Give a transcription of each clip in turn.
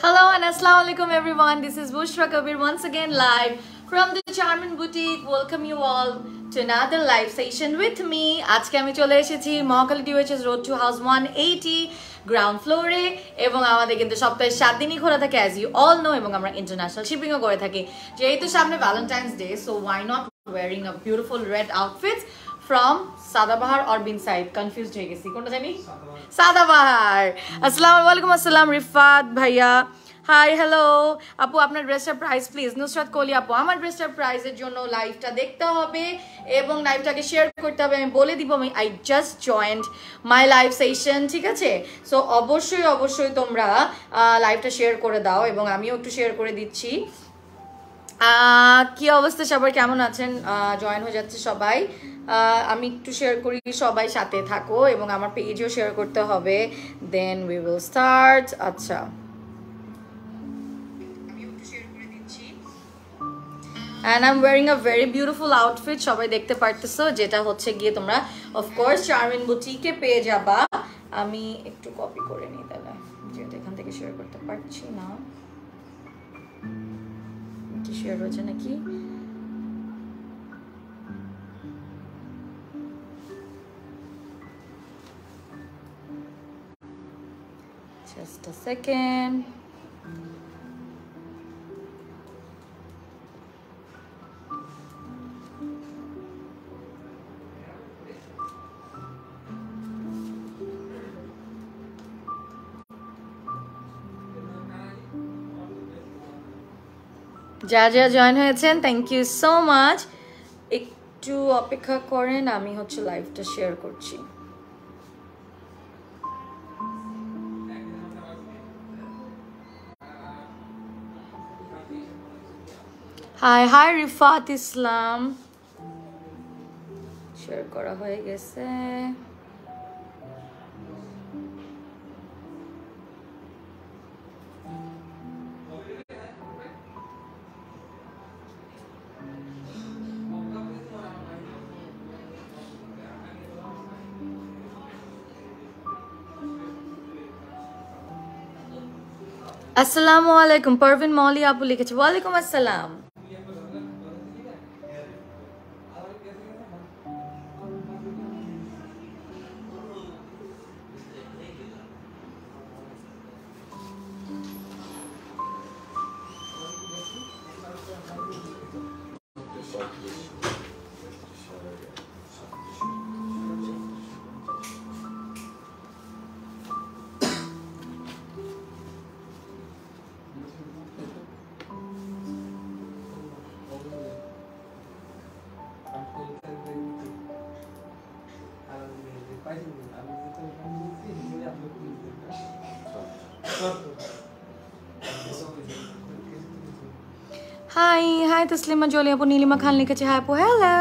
Hello and assalamu alaikum everyone. This is Bushra Kabir once again live from the Charmin Boutique. Welcome you all to another live session with me. আজকে আমি চলে এসেছি Mohakhali DOHS Road to House 180 ground ফ্লোরে এবং আমাদের কিন্তু সপ্তাহে 7 দিনই খোলা থাকে as you all know এবং আমরা ইন্টারন্যাশনাল শিপিংও করে থাকি। যেহেতু সামনে Valentine's day so why not wearing a beautiful red outfit from Sadabahar or Bin Said? Confused হয়ে গেছি কোনটা জানি? Sadabahar. আসসালামু আলাইকুম আসসালাম রিফাত ভাইয়া। হাই হ্যালো আপু আপনার ড্রেসটার প্রাইস প্লিজ। নুসরাত কোহলি আপু আমার ড্রেসটার প্রাইসের জন্য লাইভটা দেখতে হবে এবং লাইভটাকে শেয়ার করতে হবে। আমি বলে দিব I just joined my live session, ঠিক আছে? সো অবশ্যই তোমরা লাইভটা শেয়ার করে দাও এবং আমিও একটু শেয়ার করে দিচ্ছি। কি অবস্থা সবার, কেমন আছেন? জয়েন হয়ে যাচ্ছে সবাই। আমি একটু শেয়ার করি, সবাই সাথে থাকো এবং আমার পেজেও শেয়ার করতে হবে। Then we will start. আচ্ছা and I'm wearing a very beautiful outfit সবাই দেখতে পারতেছো, যেটা হচ্ছে গিয়ে তোমরা of course চার্মিন বুটিকে পেয়ে যাবা। আমি একটু কপি করে নিই তাহলে, যেটা এখান থেকে শেয়ার করতে পারছি না। কি শেয়ার হচ্ছে নাকি? Just a second. যা জয়েন হয়েছেন থ্যাংক ইউ সো মাচ। একটু অপেক্ষা করেন, আমি হচ্ছে লাইভটা শেয়ার করছি। হাই রিফাত ইসলাম, শেয়ার করা হয়ে গেছে। আসসালামু আলাইকুম, পারভিন মৌলি আপু লিখেছে। ওয়ালাইকুম আসসালাম। হাই তসলিমা জলি আপু, নীলিমা খান লিখেছে হাই আপু, হ্যালো।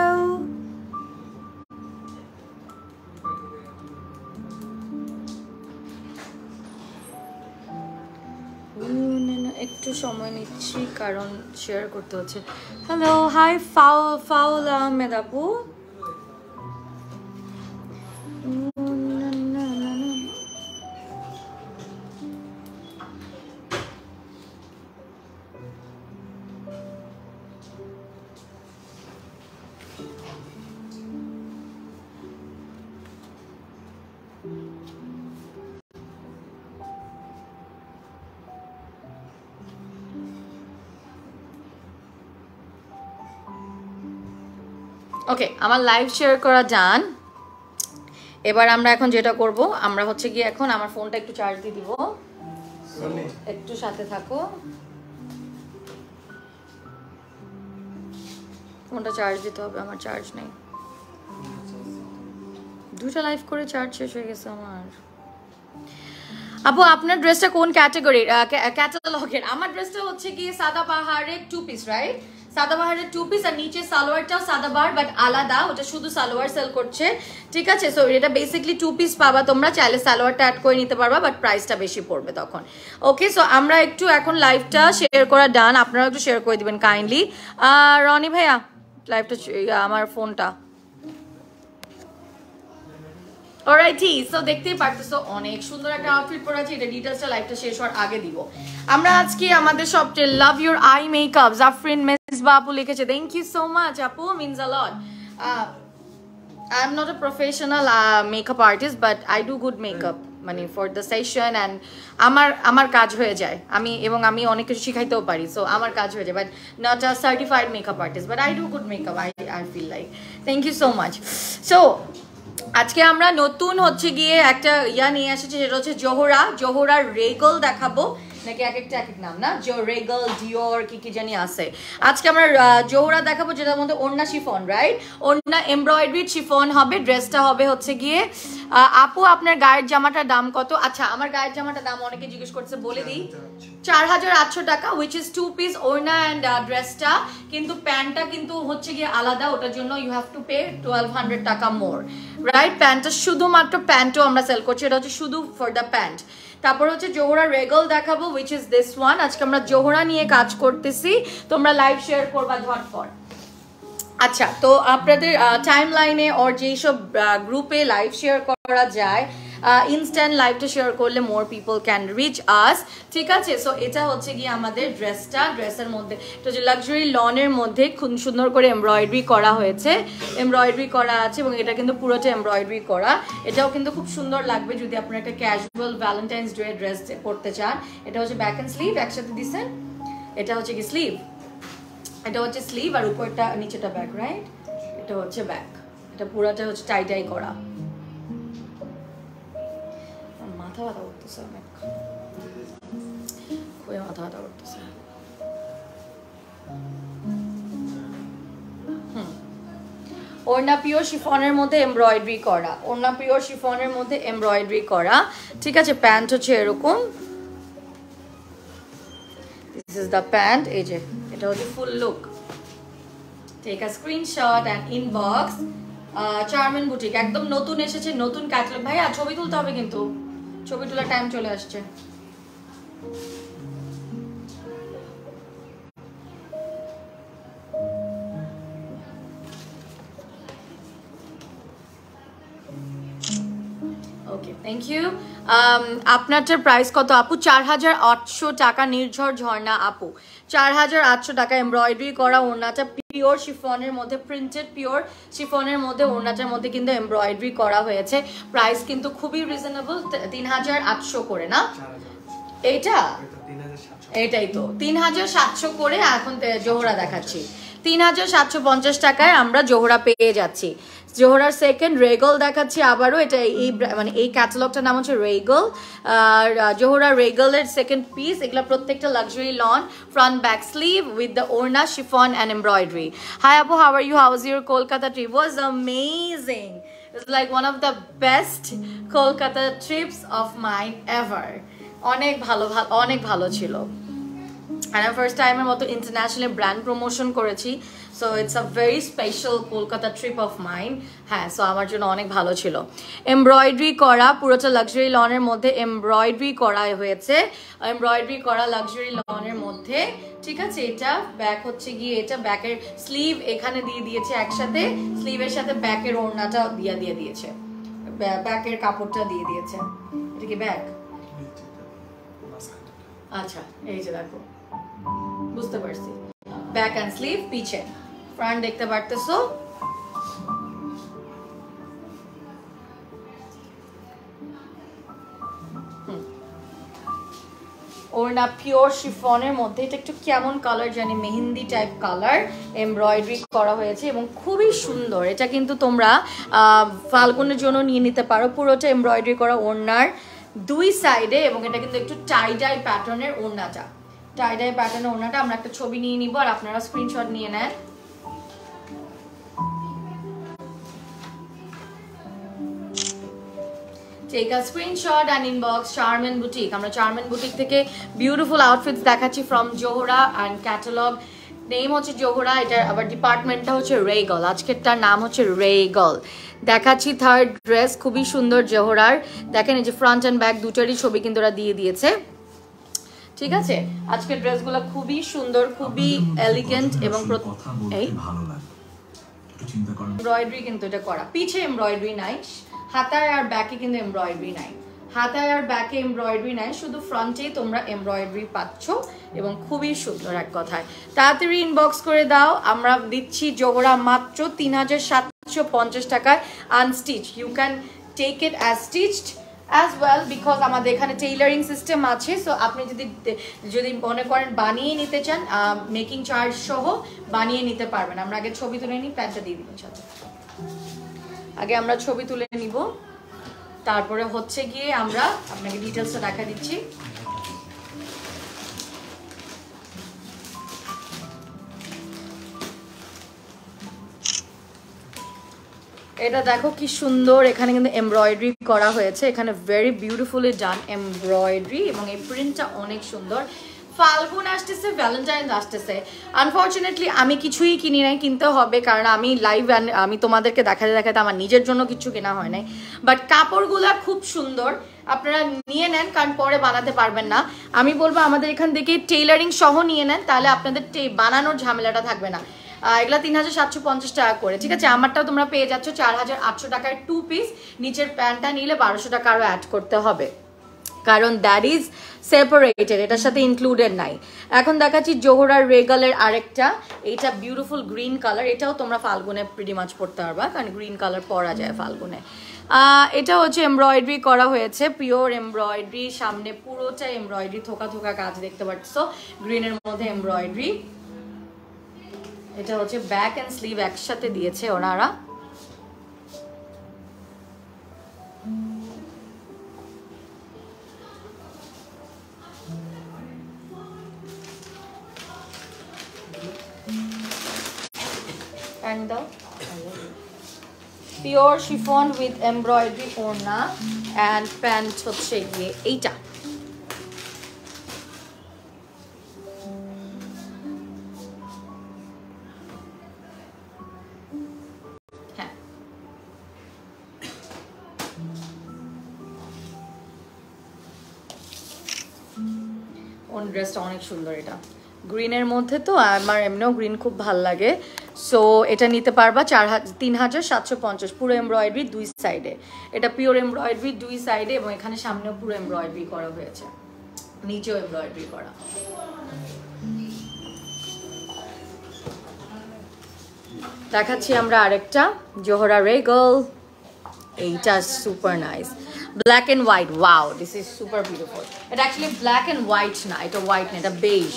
একটু সময় নিচ্ছি কারণ শেয়ার করতে হচ্ছে। হ্যালো হাই ফাউল আহমেদ আপু। ওকে, আমার লাইভ শেয়ার করা যান। এবার আমরা এখন যেটা করব, আমরা হচ্ছে গিয়ে এখন আমার ফোনটা একটু চার্জ দিয়ে দিব, একটু সাথে থাকো। ফোনটা চার্জ দিতে হবে, আমার চার্জ নেই। দুটা লাইভ করে চার্জ শেষ হয়ে গেছে আমার। আপু আপনার ড্রেসটা কোন ক্যাটাগরির ক্যাটালগের? আমার ড্রেসটা হচ্ছে কি সাদাবাহারের 2 পিস, রাইট? সাদাবাহারের 2 পিস, আর নিচে সালোয়ারটাও সাদাবাহার বাট আলাদা, ওটা শুধু সালোয়ার সেল করছে, ঠিক আছে? সো এটা বেসিক্যালি 2 পিস পাবা তোমরা, চাইলে সালোয়ারটা অ্যাড করে নিতে পারবা, বাট প্রাইসটা বেশি পড়বে তখন। ওকে, সো আমরা একটু এখন লাইভটা শেয়ার করা ডান, আপনারা একটু শেয়ার করে দিবেন কাইন্ডলি। রনি ভাইয়া লাইভটা, আমার ফোনটা অলরাইটি। সো দেখতেই পারতেছো অনেক সুন্দর একটা আউটফিট পরে আছে, এটা ডিটেইলসটা লাইভটা শেষ হওয়ার আগে দিব। আমরা আজকে আমাদের সবচেয়ে love your eye makeup Jafrin Mezba আপু লিখেছে, থ্যাংক ইউ সো মাচ আপু, means a lot. I am not a professional makeup artist, but I do good makeup মানে ফর দ্য সেশন, অ্যান্ড আমার কাজ হয়ে যায়, আমি অনেক কিছু শিখাইতেও পারি, সো আমার কাজ হয়ে যায়, but not a certified makeup artist, but I do good makeup, I feel like. Thank you so much. So আজকে আমরা নতুন হচ্ছে গিয়ে একটা নিয়ে এসেছি, সেটা হচ্ছে জোহরার রেগল দেখাবো, নাকি এক একটা এক এক নাম না, রেগল ডিওর কি জানি আছে। আজকে আমরা জোহরা দেখাবো, যেটার মধ্যে ওড়না শিফন, রাইট? ওড়না এমব্রয়ডারি শিফন হবে, ড্রেসটা হবে হচ্ছে গিয়ে। আপু আপনার গায়ের জামাটার দাম কত? আচ্ছা, আমার গায়ের জামাটার দাম অনেকে জিজ্ঞেস করছে, বলে দিই 4800 টাকা, উইচ ইজ 2 পিস ওড়না অ্যান্ড ড্রেসটা, কিন্তু প্যান্টটা কিন্তু হচ্ছে গিয়ে আলাদা, ওটার জন্য ইউ হ্যাভ টু পে 1200 টাকা মোর, রাইট? প্যান্টটা শুধুমাত্র প্যান্টও আমরা সেল করছি, এটা হচ্ছে শুধু ফর দ্য প্যান্ট। তারপর হচ্ছে জোহরা রেগল দেখাবো, উইচ ইজ দিস ওয়ান। আজকে আমরা জোহরা নিয়ে কাজ করতেছি, তোমরা লাইভ শেয়ার করবা ঝটপট। আচ্ছা, তো আপনাদের টাইম লাইনে ওর যেসব গ্রুপে লাইভ শেয়ার করা যায়, ইনস্ট্যান্ট লাইভটা শেয়ার করলে মোর পিপল ক্যান রিচ আস, ঠিক আছে? সো এটা হচ্ছে গিয়ে আমাদের ড্রেসের মধ্যে এটা হচ্ছে লাক্সারি লনের মধ্যে খুব সুন্দর করে এমব্রয়ডারি করা হয়েছে, এমব্রয়ডারি করা আছে, এবং এটা কিন্তু পুরোটা এমব্রয়ডারি করা। এটাও কিন্তু খুব সুন্দর লাগবে যদি আপনারা একটা ক্যাজুয়াল ভ্যালেন্টাইন্স ডে ড্রেস পরতে চান। এটা হচ্ছে ব্যাক অ্যান্ড স্লিভ একসাথে দিচ্ছেন, এটা হচ্ছে কি স্লিভ, এটা হচ্ছে স্লিভ, আর উপরটা নিচেটা ব্যাক, রাইট? এটা হচ্ছে ব্যাক, এটা পুরোটা হচ্ছে টাই করা। মাথা ব্যথা করতেছে অনেক, খুবই মাথা ব্যথা করতেছে। ওড়না পিওর শিফনের মধ্যে এমব্রয়ডারি করা, ওড়না পিওর শিফনের মধ্যে এমব্রয়ডারি করা, ঠিক আছে? প্যান্ট হচ্ছে এরকম, দিস ইজ দ্য প্যান্ট, এই যে এটা হচ্ছে full look. Take a screenshot and inbox Charmin boutique, একদম নতুন এসেছে, নতুন ক্যাটালগ। ভাইয়া ছবি তুলতে হবে, কিন্তু ছবি তোলার টাইম চলে আসছে। ওকে, থ্যাংক ইউ। আপনারটার প্রাইস কত আপু? 4800 টাকা, নির্ঝর ঝর্ণা আপু, 4800 টাকা। এমব্রয়ডারি করা ওড়নাটা পিওর শিফনের মধ্যে, প্রিন্টেড পিওর শিফনের মধ্যে, ওড়নাটার মধ্যে কিন্তু এমব্রয়ডারি করা হয়েছে। প্রাইস কিন্তু খুবই রিজনেবল, 3800 করে না? এইটা এটাই তো 3700 করে। এখন জোহরা দেখাচ্ছি, 3750 টাকায় আমরা জোহরা পেয়ে যাচ্ছি। জোহরার সেকেন্ড রেগল দেখাচ্ছি আবারও, এটা এই ক্যাটালগটার নাম হচ্ছে রেগল, আর জোহরা রেগলের সেকেন্ড পিস। এগুলো প্রত্যেকটা luxury lawn, front back sleeve with the orna chiffon and embroidery. Hi আপু, how are you? How is your Kolkata trip? Was amazing, it's like one of the best Kolkata trips of mine ever. অনেক ভালো ছিল। And I'm first time মতো international brand promotion করেছি, so it's a very special Kolkata trip of mine. হ্যাঁ, so আমার জন্য অনেক ভালো ছিল। এমব্রয়ডারি করা পুরোটা লাক্সারি লনের মধ্যে এমব্রয়ডারি করা হয়েছে, এমব্রয়ডারি করা লাক্সারি লনের মধ্যে, ঠিক আছে? এটা ব্যাক হচ্ছে গিয়ে, এটা ব্যাকের স্লিভ এখানে দিয়ে দিয়েছে একসাথে, স্লিভের সাথে ব্যাকের ওড়নাটা দিয়ে দিয়েছে, ব্যাকের কাপড়টা দিয়ে দিয়েছে। এটা কি ব্যাক? আচ্ছা, এই যে দেখো, বুঝতে পারছি, ব্যাক অ্যান্ড স্লিভ, পিছে ফ্রন্ট দেখতে পারতেছো। ওড়না পিওর শিফনের মধ্যে, এটা একটু কেমন কালার জানি, মেহেন্দি টাইপ কালার, এমব্রয়ডারি করা হয়েছে এবং খুবই সুন্দর। এটা কিন্তু তোমরা ফাল্গুনের জন্য নিয়ে নিতে পারো, পুরোটা এমব্রয়ডারি করা ওড়নার দুই সাইডে, এবং এটা কিন্তু একটু টাই প্যাটার্নের ওড়নাটা, টাই প্যাটার্নের ওড়নাটা। আমরা একটা ছবি নিয়ে নিব, আর আপনারা স্ক্রিনশট নিয়ে নেন। Take a screenshot and inbox Charmin boutique. আমরা চার্মেন বুটিক থেকে বিউটিফুল আউটফিটস দেখাচ্ছি from Zohra and catalogue. Name হচ্ছে জোহরা, এটার আবার ডিপার্টমেন্টটা হচ্ছে রেগল। আজকেরটার নাম হচ্ছে রেগল। দেখাচ্ছি থার্ড ড্রেস, খুবই সুন্দর জোহরার। দেখেন এই যে ফ্রন্ট অ্যান্ড ব্যাক দুটারই ছবি কিন্তু ওরা দিয়ে দিয়েছে। ঠিক আছে, আজকের ড্রেসগুলো খুবই সুন্দর, খুবই এলিগেন্ট এবং এই এমব্রয়ডারি কিন্তু এটা করা, পিছে এমব্রয়ডারি নাই, হাতায় আর ব্যাকে কিন্তু এমব্রয়ডারি নাই, হাতায় আর ব্যাকে এমব্রয়ডারি নাই, শুধু ফ্রন্টেই তোমরা এমব্রয়ডারি পাচ্ছ এবং খুবই সুন্দর। এক কথায় তাড়াতাড়ি ইনবক্স করে দাও। আমরা দিচ্ছি জোহরা মাত্র 3750 টাকায় unstitch. You can take it as stitched as well because আমাদের এখানে টেইলারিং সিস্টেম আছে। সো আপনি যদি মনে করেন বানিয়ে নিতে চান, মেকিং চার্জ সহ বানিয়ে নিতে পারবেন। আমরা আগে ছবি তুলে নিই, প্যান্টটা দিয়ে দিবেন সাথে। আগে আমরা ছবি তুলে নিব, তারপরে হচ্ছে গিয়ে আমরা আপনাকে ডিটেলসটা দেখা দিচ্ছি। এটা দেখো কি সুন্দর, এখানে কিন্তু এমব্রয়ডারি করা হয়েছে, এখানে ভেরি বিউটিফুলি ডান এমব্রয়ডারি এবং এই প্রিন্টটা অনেক সুন্দর। ফাল্গুন আসতেছে, ভ্যালেন্টাইন্স আসতেছে। আনফর্চুনেটলি আমি কিছুই কিনি নাই, কিনতে হবে, কারণ আমি লাইভ আমি তোমাদেরকে দেখাতে দেখাতে আমার নিজের জন্য কিছু কেনা হয় নাই। বাট কাপড়গুলা খুব সুন্দর, আপনারা নিয়ে নেন, কারণ পরে বানাতে পারবেন না। আমি বলবো আমাদের এখান থেকে টেইলারিং সহ নিয়ে নেন, তাহলে আপনাদের বানানোর ঝামেলাটা থাকবে না। এগুলা 3750 টাকা করে। ঠিক আছে, আমারটাও তোমরা পেয়ে যাচ্ছ 4800 টাকার 2 পিস। নিচের প্যান্টটা নিলে 1200 টাকা আরও অ্যাড করতে হবে, কারণ দ্যাট ইজ সেপারেটেড, এটার সাথে ইনক্লুডেড নাই। এখন দেখাচ্ছি জোহরার রেগালের আরেকটা, এইটা বিউটিফুল গ্রিন কালার। এটাও তোমরা ফাল্গুনে প্রিটি মাচ পরতে পারবা, কারণ গ্রিন কালার পরা যায় ফাল্গুনে। এটা হচ্ছে এমব্রয়ডারি করা হয়েছে, পিওর এমব্রয়ডারি, সামনে পুরোটা এমব্রয়ডারি, থোকা থোকা কাজ দেখতে পাচ্ছ গ্রিনের মধ্যে এমব্রয়ডারি। এটা হচ্ছে ব্যাক এন্ড স্লিভ একসাথে দিয়েছে ওনারা। And the pure chiffon with embroidery orna and pant হচ্ছে গিয়ে এইটা। ড্রেসটা অনেক সুন্দর, এটা গ্রিনের মধ্যে, তো আমার এমনিও গ্রিন খুব ভাল লাগে। সো এটা নিতে পারবা 3750, পুরো এমব্রয়ডারি দুই সাইডে। এটা পিওর এমব্রয়ডারি দুই সাইডে এবং এখানে সামনেও পুরো এমব্রয়ডারি করা হয়েছে, নিচেও এমব্রয়ডারি করা। দেখাচ্ছি আমরা আরেকটা জোহরা রেগল, এইটা super nice, black and white. Wow, this is super beautiful. এটা অ্যাকচুয়ালি ব্ল্যাক এন্ড হোয়াইট না, এটা হোয়াইট না, এটা বেজ,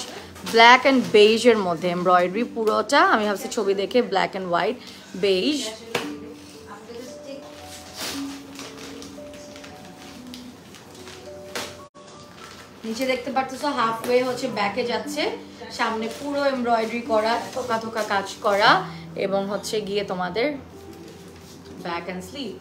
ব্ল্যাক এন্ড বেজের মধ্যে এমব্রয়ডারি পুরোটা। আমি ভাবছি ছবি দেখে ব্ল্যাক এন্ড হোয়াইট বেজ। নিচে দেখতে পাচ্ছ হাফওয়ে হচ্ছে ব্যাকে যাচ্ছে, সামনে পুরো এমব্রয়ডারি করা, থোকা থোকা কাজ করা এবং হচ্ছে গিয়ে তোমাদের ব্যাক এন্ড স্লিভ।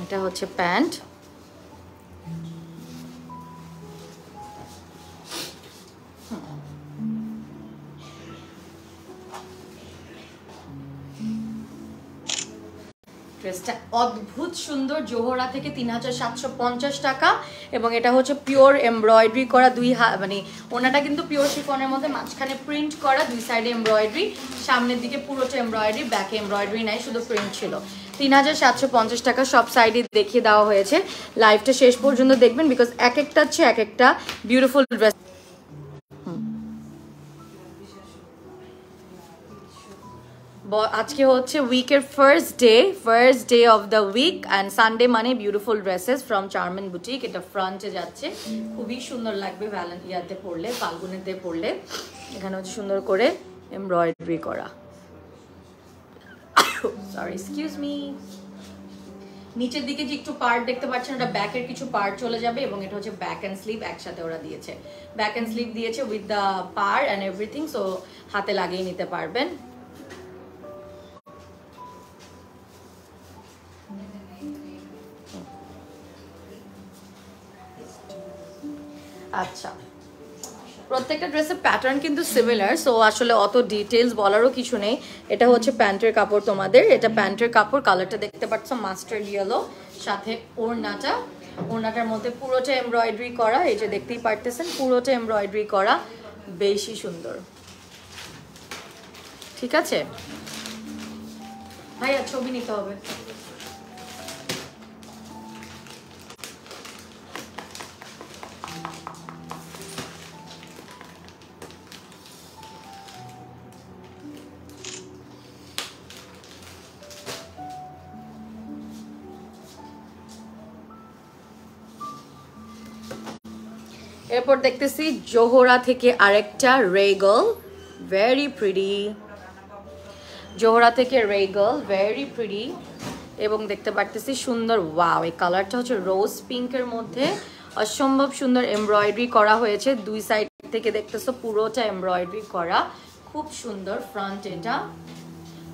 এটা হচ্ছে প্যান্ট, ড্রেসটা অদ্ভুত সুন্দর, জোহরা থেকে 3750 টাকা এবং এটা হচ্ছে পিওর এমব্রয়ডারি করা, মানে ওনাটা কিন্তু পিওর শিফনের মধ্যে, মাঝখানে প্রিন্ট করা, দুই সাইডে এমব্রয়ডারি, সামনের দিকে পুরোটা এমব্রয়ডারি, ব্যাকে এমব্রয়ডারি নাই, শুধু প্রিন্ট ছিল। 3750 টাকা, সব সাইডে দেখিয়ে দেওয়া হয়েছে। লাইভটা শেষ পর্যন্ত দেখবেন, বিকজ এক একটা হচ্ছে এক একটা বিউটিফুল ড্রেস। আজকে হচ্ছে উইকের first day of the week and Sunday মানে beautiful dresses from Charmin boutique. এটা ফ্রন্টে যাচ্ছে, খুবই সুন্দর লাগবে ইয়াতে পরলে, ফাল্গুনেতে পরলে। এখানে হচ্ছে সুন্দর করে এমব্রয়ডারি করা, সরি এক্সকিউজ মি। নিচের দিকে যে একটু পার্ট দেখতে পাচ্ছেন, ওটা ব্যাকের কিছু পার্ট চলে যাবে এবং এটা হচ্ছে ব্যাক অ্যান্ড স্লিভ একসাথে ওরা দিয়েছে। ব্যাক অ্যান্ড স্লিভ দিয়েছে with the per and everything, so হাতে লাগিয়ে নিতে পারবেন। আচ্ছা, প্রত্যেকটা ড্রেসের প্যাটার্ন কিন্তু সিমিলার, সো আসলে অত ডিটেলস বলারও কিছু নেই। এটা হচ্ছে প্যান্টের কাপড় তোমাদের, এটা প্যান্টের কাপড়, কালারটা দেখতে পাচ্ছ মাস্টার্ড ইয়েলো, সাথে ওড়নাটার মধ্যে পুরোটা এমব্রয়ডারি করা, এই যে দেখতেই পারতেছেন পুরোটা এমব্রয়ডারি করা, বেশি সুন্দর। ঠিক আছে ভাইয়া, ছবি নিতে হবে। এরপর দেখতেছি জোহরা থেকে আরেকটা রেগল, ভেরি প্রিটি। জোহরা থেকে রেগল, ভেরি প্রিটি। এবং দেখতে পারতেছি সুন্দর, ওয়াও, এই কালারটা হচ্ছে রোজ পিঙ্কের মধ্যে, অসম্ভব সুন্দর এমব্রয়ডারি করা হয়েছে। দুই সাইড থেকে দেখতেছো পুরোটা এমব্রয়ডারি করা, খুব সুন্দর। ফ্রন্ট এটা,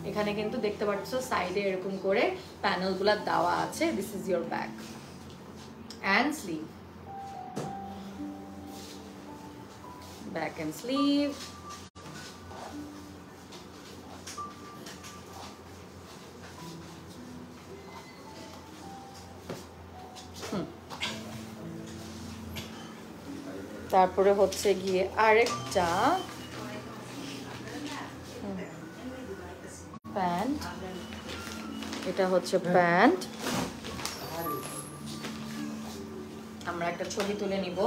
এখানে কিন্তু দেখতে পাচ্ছ সাইডে এরকম করে প্যানেলগুলো দেওয়া আছে। This is your back and sleeve, back and sleeve, তারপরে হচ্ছে গিয়ে আরেকটা প্যান্ট, এটা হচ্ছে প্যান্ট। আমরা একটা ছবি তুলে নিব।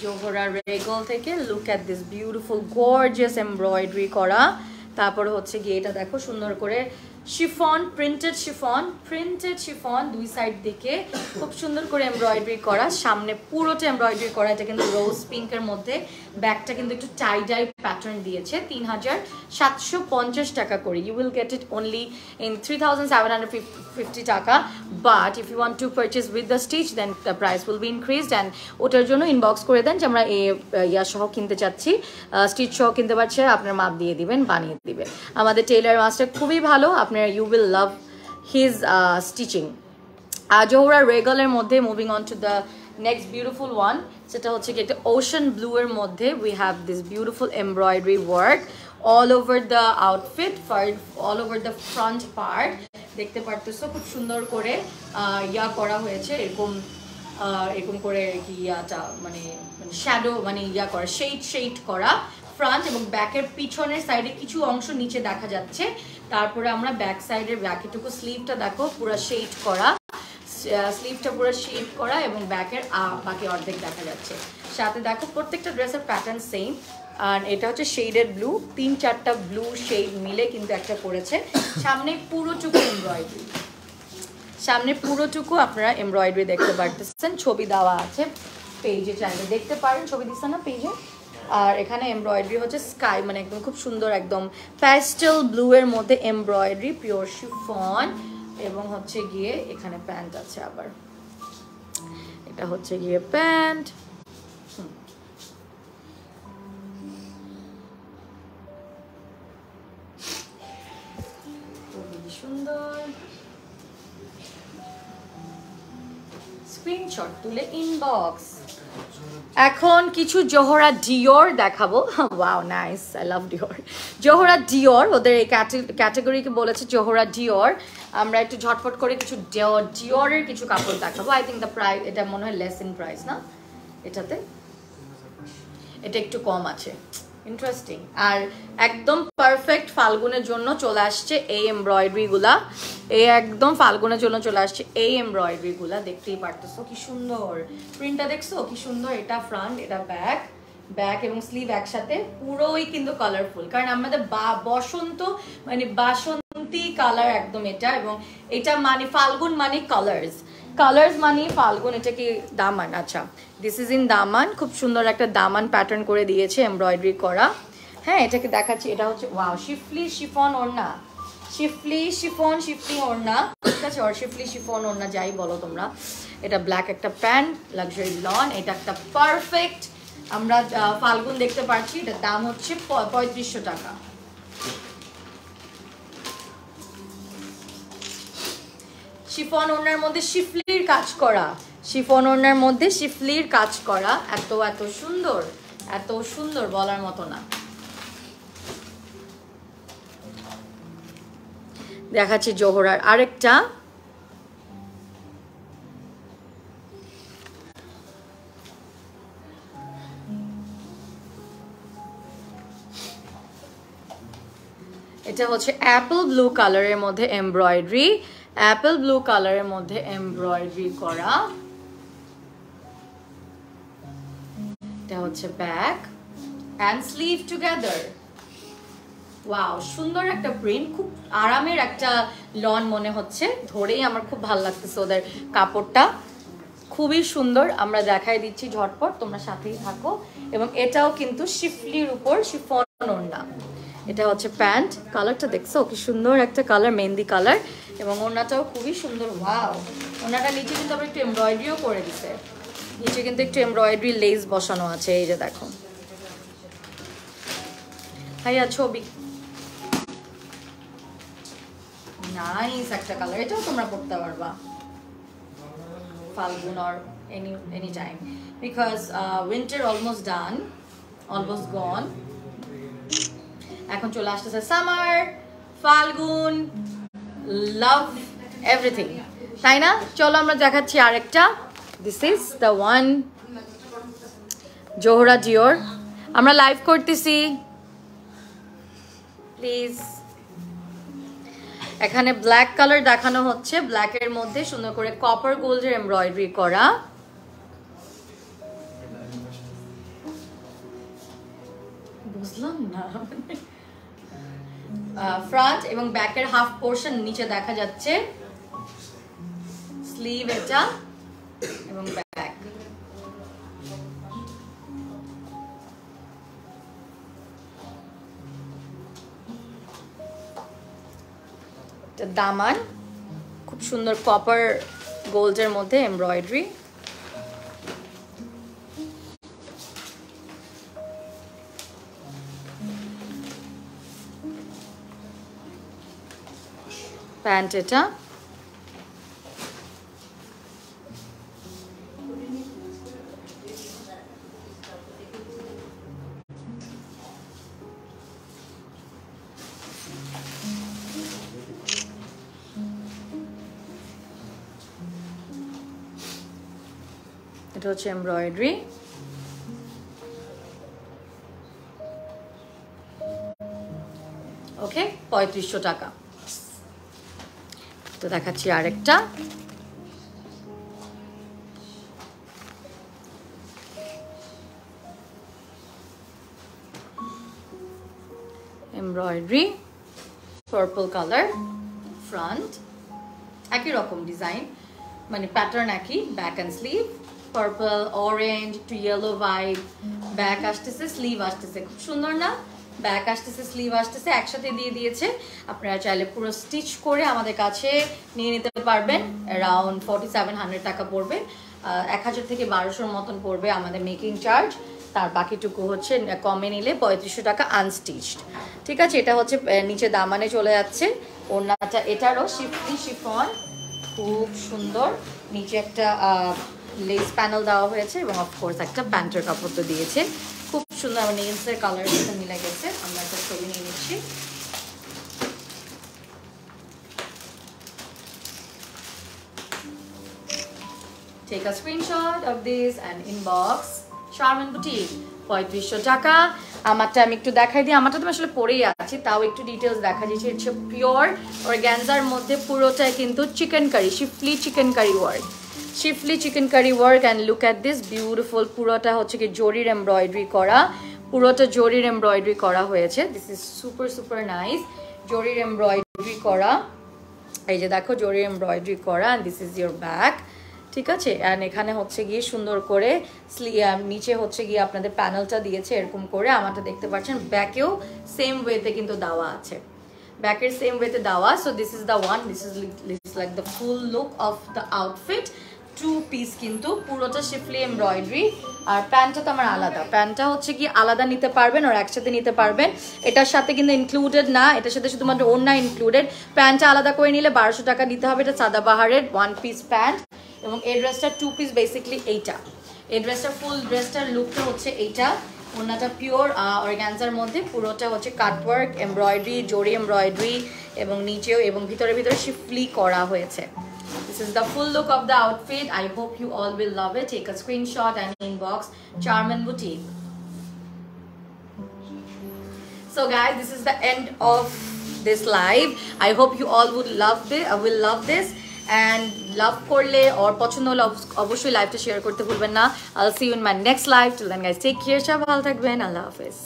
জোহরা রেগল থেকে, look at this beautiful gorgeous embroidery করা। তারপর হচ্ছে গিয়ে এটা দেখো সুন্দর করে শিফন, প্রিন্টেড শিফন, দুই সাইড দিকে খুব সুন্দর করে এমব্রয়ডারি করা, সামনে পুরোটা এমব্রয়ডারি করা। এটা কিন্তু রোজ পিঙ্কের মধ্যে, ব্যাকটা কিন্তু একটু টাই ডাই প্যাটার্ন দিয়েছে। 3750 টাকা করে। You will get it only in 3750 টাকা, but if you want to purchase with the stitch then the price will be increased. And ওটার জন্য ইনবক্স করে দেন যে আমরা ইয়া সহ কিনতে চাচ্ছি, স্টিচ সহ কিনতে পারছে, আপনার মাপ দিয়ে দিবেন, বানিয়ে দিবেন। আমাদের টেইলার মাস্টার খুবই ভালো, আপনার you will love his stitching. Zohra রেগলের মধ্যে moving on to the next beautiful one, সেটা হচ্ছে কি একটা ওশান ব্লু এর মধ্যে we have this beautiful embroidery work all over the outfit, all over the front part. দেখতে পারতেছো খুব সুন্দর করে ইয়া করা হয়েছে, এরকম করে কি ইয়াটা মানে শ্যাডো মানে ইয়া করা, শেড করা ফ্রন্ট এবং ব্যাকের পিছনের সাইডে কিছু অংশ নিচে দেখা যাচ্ছে। তারপরে আমরা ব্যাক সাইডের ব্যাকেটুকু স্লিভটা দেখো পুরো শেড করা, স্লিভটা পুরো শেড করা এবং ব্যাকের বাকি অর্ধেক দেখা যাচ্ছে। সাথে দেখো প্রত্যেকটা ড্রেসের প্যাটার্ন সেম, আর এটা হচ্ছে শেডেড ব্লু, 3-4টা ব্লু শেড মিলে কিন্তু একটা করেছে। সামনে পুরোটুকু এমব্রয়ডারি, সামনে পুরোটুকু আপনারা এমব্রয়ডারি দেখতে পারতেছেন, ছবি দেওয়া আছে পেজে, চাইলে দেখতে পারেন, ছবি দিচ্ছে না পেজে। আর এখানে এমব্রয়ডারি হচ্ছে স্কাই মানে একদম খুব সুন্দর একদম প্যাস্টেল ব্লু এর মধ্যে এমব্রয়ডারি, পিওর শিফন। এবং হচ্ছে গিয়ে এখানে প্যান্ট আছে, আবার এটা হচ্ছে গিয়ে প্যান্ট। খুবই সুন্দর, স্ক্রিনশট তুলে ইনবক্স। এখন কিছু জোহরা ডিওর দেখাবো। Wow nice, I love Dior. Zohra Dior, ওদের এই ক্যাটাগরিকে বলেছে জোহরা ডিওর। আমরা একটু ঝটফট করে কিছু ডিওরের কিছু কাপড় দেখাবো। আই থিঙ্ক দ্য প্রাইস, এটা মনে হয় লেস ইন প্রাইস না, এটাতে এটা একটু কম আছে। ইন্টারেস্টিং। আর একদম পারফেক্ট ফাল্গুনের জন্য চলে আসছে এই এমব্রয়ডারি গুলা, এই একদম ফাল্গুনের জন্য চলে আসছে এই এমব্রয়ডারি গুলা। দেখতেই পারতেছো কি সুন্দর প্রিন্টটা, দেখছো কি সুন্দর। এটা ফ্রন্ট, এটা ব্যাক, ব্যাক এবং স্লিভ একসাথে, পুরোই কিন্তু কালারফুল, কারণ আমাদের বসন্ত মানে বাসন্তী কালার একদম এটা। এবং এটা মানে ফাল্গুন মানে কালার্স, কালার্স মানে ফাল্গুন। এটা কি দামান? আচ্ছা, দিস ইজ ইন দামান। খুব সুন্দর একটা দামান প্যাটার্ন করে দিয়েছে এমব্রয়ডারি করা। হ্যাঁ, এটাকে দেখাচ্ছি। এটা হচ্ছে ওয়াও শিফলি শিফন ওড়না, শিফলি শিফন, শিফলি ওড়না, ঠিক আছে, আর শিফলি শিফন ওড়না যাই বলো তোমরা। এটা ব্ল্যাক একটা প্যান্ট, লাক্সারি লন। এটা একটা পারফেক্ট আমরা ফাল্গুন দেখতে পাচ্ছি। এটার দাম হচ্ছে 3500 টাকা। শিফন ওড়নার মধ্যে শিফলির কাজ করা, শিফন ওড়নার মধ্যে শিফলির কাজ করা, এত এত সুন্দর, এত সুন্দর বলার মতো না। দেখাচ্ছি জোহরার আরেকটা। এটা হচ্ছে অ্যাপল ব্লু কালারের মধ্যে এমব্রয়ডারি, অ্যাপল ব্লু কালারের মধ্যে এমব্রয়ডারি করা। এটা হচ্ছে back end sleeve together. Wow, সুন্দর একটা প্রিন্ট, খুব আরামের একটা লন মনে হচ্ছে, ধরেই আমার খুব ভালো লাগতেছে ওদের কাপড়টা, খুবই সুন্দর। আমরা দেখাই দিচ্ছি ঝটপট, তোমরা সাথেই থাকো। এবং এটাও কিন্তু শিফলির উপর শিফন ওড়না। এটা হচ্ছে প্যান্ট, কালারটা দেখছো কি সুন্দর একটা কালার, মেহেন্দি কালার। এবং ওড়নাটাও খুবই সুন্দর। ওয়াও, ওড়নাটা নিচে কিন্তু আবার একটু এমব্রয়ডারিও করে দিছে, নিচে কিন্তু একটু এমব্রয়ডারি লেস বসানো আছে, এই যে দেখো। ভাইয়া ছবি নাইস একটা কালার, এটাও তোমরা পড়তে পারবা ফাল্গুন or any time, because winter almost done, almost gone. এখন চলে আসতেছে সামার, ফাল্গুন, লাভ এভরিথিং, তাই না? চলো আমরা দেখাচ্ছি আরেকটা। This is the one, Zohra জিওর। আমরা লাইভ করতেছি, প্লিজ। এখানে ব্ল্যাক কালার দেখানো হচ্ছে, ব্ল্যাকের মধ্যে সুন্দর করে কপার গোল্ডের এমব্রয়ডারি করা। বুঝলাম না, ফ্রন্ট এবং ব্যাকের হাফ পোর্শন নিচে দেখা যাচ্ছে, স্লিভ এটা এবং ব্যাক। দামান খুব সুন্দর কপার গোল্ডের মধ্যে এমব্রয়ডারি। প্যান্ট এটা, এটা হচ্ছে এমব্রয়ডারি। ওকে, 3500 টাকা। তো দেখাচ্ছি আরেকটা। এমব্রয়ডারি, পার্পল কালার, ফ্রন্ট একই রকম ডিজাইন, মানে প্যাটার্ন একই, back and sleeve, purple, orange, একটু ইয়েলো ভাইব, ব্যাক আসতেছে, স্লিভ আসতেছে, খুব সুন্দর না? ব্যাক আসতেছে, স্লিভ আসতেছে, একসাথে দিয়ে দিয়েছে। আপনারা চাইলে পুরো স্টিচ করে আমাদের কাছে নিয়ে নিতে পারবেন। অ্যারাউন্ড 4700 টাকা পড়বে, 1000 থেকে 1200 মতন পড়বে আমাদের মেকিং চার্জ। তার বাকিটুকু হচ্ছে কমে নিলে 3500 টাকা আনস্টিচড, ঠিক আছে? এটা হচ্ছে নিচে দামানে চলে যাচ্ছে। ওড়নাটা এটারও শিফলি শিফন, খুব সুন্দর। নিচে একটা লেস প্যানেল দেওয়া হয়েছে এবং অফকোর্স একটা প্যান্টের কাপড় তো দিয়েছে, খুব সুন্দর। আমার নেলসের কালার সাথে মিলে গেছে। আমরা একটা ছবি নিয়ে নিচ্ছি। Take a screenshot of this and inbox Charmin Boutique, 3500 টাকা। আমারটা আমি একটু দেখাই দিই, আমারটা তো আসলে পরেই আছি, তাও একটু ডিটেলস দেখা দিচ্ছি। ইটস পিওর অর্গানজার মধ্যে, পুরোটাই কিন্তু chikankari, schiffli chikankari work, schiffli chikankari work. And look at this beautiful, পুরোটা হচ্ছে কি জরির এমব্রয়ডারি করা, পুরোটা জরির এমব্রয়ডারি করা হয়েছে। This is super super nice, জরির এমব্রয়ডারি করা, এই যে দেখো জরির এমব্রয়ডারি করা। And this is your back, ঠিক আছে। অ্যান্ড এখানে হচ্ছে গিয়ে সুন্দর করে নিচে হচ্ছে গিয়ে আপনাদের প্যানেলটা দিয়েছে এরকম করে, আমারটা দেখতে পাচ্ছেন। ব্যাকেও সেম ওয়েতে কিন্তু দেওয়া আছে, ব্যাকের সেম ওয়েতে দেওয়া। So this is the one, this is like the full look of the outfit. 2 piece কিন্তু, পুরোটা শিফলি এমব্রয়ডারি। আর প্যান্টটা তো আমার আলাদা, প্যান্টটা হচ্ছে কি আলাদা নিতে পারবেন আর একসাথে নিতে পারবেন, এটার সাথে কিন্তু ইনক্লুডেড না, এটার সাথে শুধুমাত্র ওড়না ইনক্লুডেড। প্যান্টটা আলাদা করে নিলে 1200 টাকা দিতে হবে। এটা সাদাবাহারের 1 পিস প্যান্ট, এবং এই ড্রেসটা 2 পিস বেসিকলি। এইটা এই ড্রেসটা ফুল ড্রেসটার লুকটা হচ্ছে এইটা। ওড়নাটা পিওর অর্গানজার মধ্যে, পুরোটা হচ্ছে কাটওয়ার্ক এমব্রয়ডারি, জরি এমব্রয়ডারি, এবং নিচেও এবং ভিতরে ভিতরে শিফলি করা হয়েছে। This is the full look of the outfit. I hope you all will love it. Take a screenshot and inbox Charmin Boutique. So guys, this is the end of this live. I hope you all would love this, will love this. And love korle or পছন্দ হলে অবশ্যই লাইভটা share করতে ভুলবেন না। I'll see you in my next live. Till then guys, take care, সবাই ভালো থাকবেন, আল্লাহ হাফেজ।